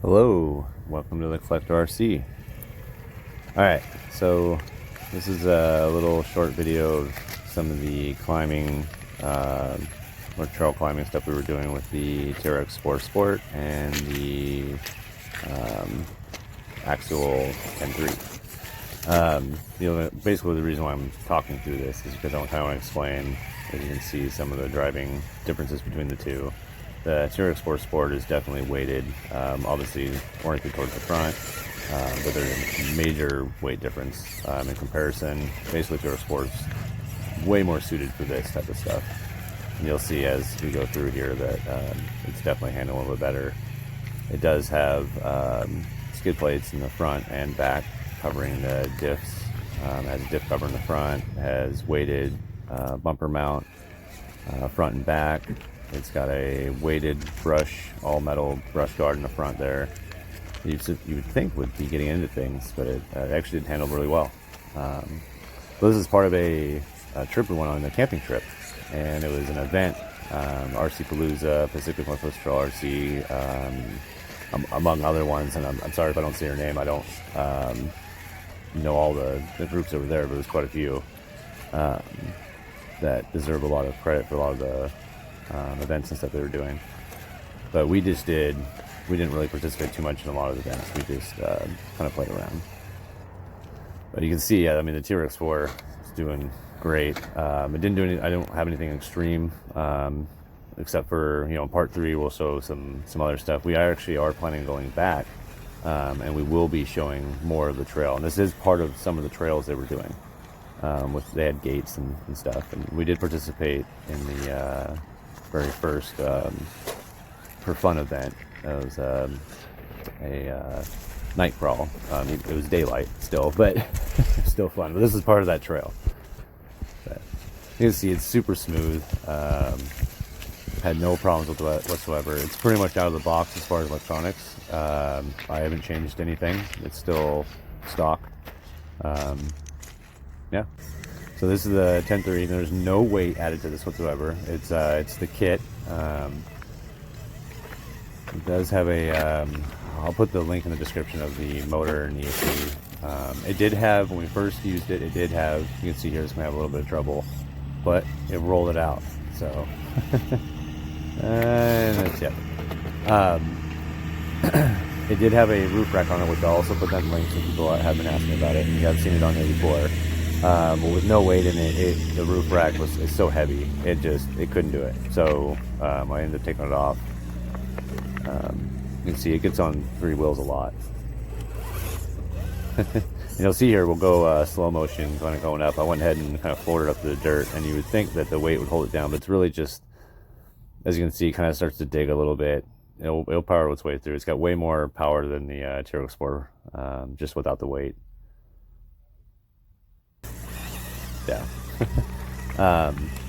Hello, welcome to the Collector RC. Alright, so this is a little short video of some of the climbing, or trail climbing stuff we were doing with the T-Rex Sport and the Axial M3. Basically the reason why I'm talking through this is because I kind of want to explain, as you can see, some of the driving differences between the two. The T-Rex Sport is definitely weighted, obviously oriented towards the front, but there's a major weight difference in comparison. Basically, T-Rex Sport's way more suited for this type of stuff. And you'll see as we go through here that it's definitely handled a little bit better. It does have skid plates in the front and back covering the diffs. It has a diff cover in the front, has weighted bumper mount front and back. It's got a weighted brush, all metal brush guard in the front there. You would think would be getting into things, but it actually did handle really well. This is part of a trip we went on, a camping trip, and it was an event, RC Palooza, Pacific Northwest Trail RC, among other ones. And I'm sorry if I don't say your name. I don't know all the groups over there, but there's quite a few that deserve a lot of credit for a lot of the events and stuff they were doing. But we didn't really participate too much in a lot of the events. We just kind of played around. But you can see, I mean, the T-Rex 4 is doing great. It didn't do any, I don't have anything extreme, except for, in part 3 we'll show some other stuff. We actually are planning on going back, and we will be showing more of the trail. And this is part of some of the trails they were doing. They had gates and stuff, and we did participate in the very first for fun event. It was a night crawl. It was daylight still, but still fun. But this is part of that trail. But you can see it's super smooth. Had no problems with it whatsoever. It's pretty much out of the box as far as electronics. I haven't changed anything. It's still stock. Yeah. So this is the 10-3. There's no weight added to this whatsoever. It's the kit. It does have a. I'll put the link in the description of the motor and ESC. It did have, when we first used it, it did have. You can see here it's gonna have a little bit of trouble, but it rolled it out. So and that's it. It did have a roof rack on it, which I'll also put that link so people have been asking about it, and you have seen it on there before. But with no weight in it, the roof rack is so heavy, it couldn't do it. So I ended up taking it off. You can see it gets on 3 wheels a lot. You'll see here, we'll go slow motion, kind of going up. I went ahead and kind of floored it up to the dirt, and you would think that the weight would hold it down, but it's really just, as you can see, it kind of starts to dig a little bit. It'll power its way through. It's got way more power than the T-Rex Sport, just without the weight. Yeah.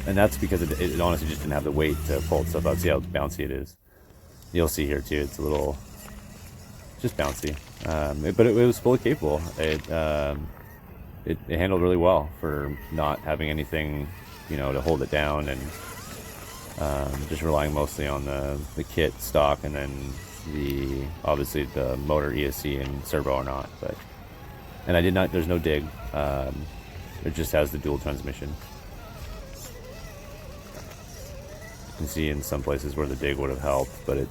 And that's because it honestly just didn't have the weight to pull itself out. See how bouncy it is. You'll see here too, it's a little just bouncy, but it was fully capable. It handled really well for not having anything, to hold it down, and just relying mostly on the kit stock, and then obviously the motor, ESC, and servo or not. And I did not. There's no dig. It just has the dual transmission. You can see in some places where the dig would have helped, but it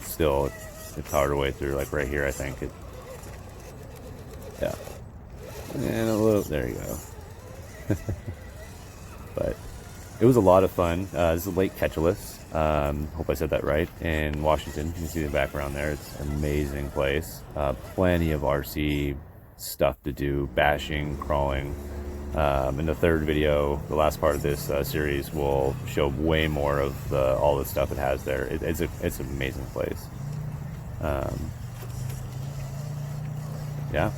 powered away through, like right here, I think. Yeah. And a little, there you go. But it was a lot of fun. This is Lake Ketchelis. Hope I said that right. In Washington. You can see the background there. It's an amazing place. Plenty of RC stuff to do, bashing, crawling. In the third video, the last part of this series, will show way more of all the stuff it has there. It's an amazing place. Yeah.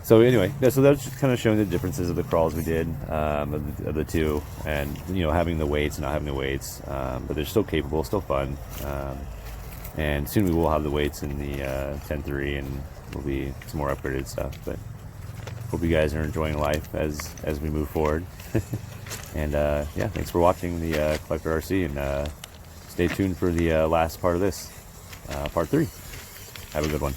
So anyway, so that's just kind of showing the differences of the crawls we did, of the two, and having the weights and not having the weights, but they're still capable, still fun. And soon we will have the weights in the 10-3, and will be some more upgraded stuff. But hope you guys are enjoying life as we move forward. And yeah, thanks for watching the Collector RC, and stay tuned for the last part of this, part 3. Have a good one.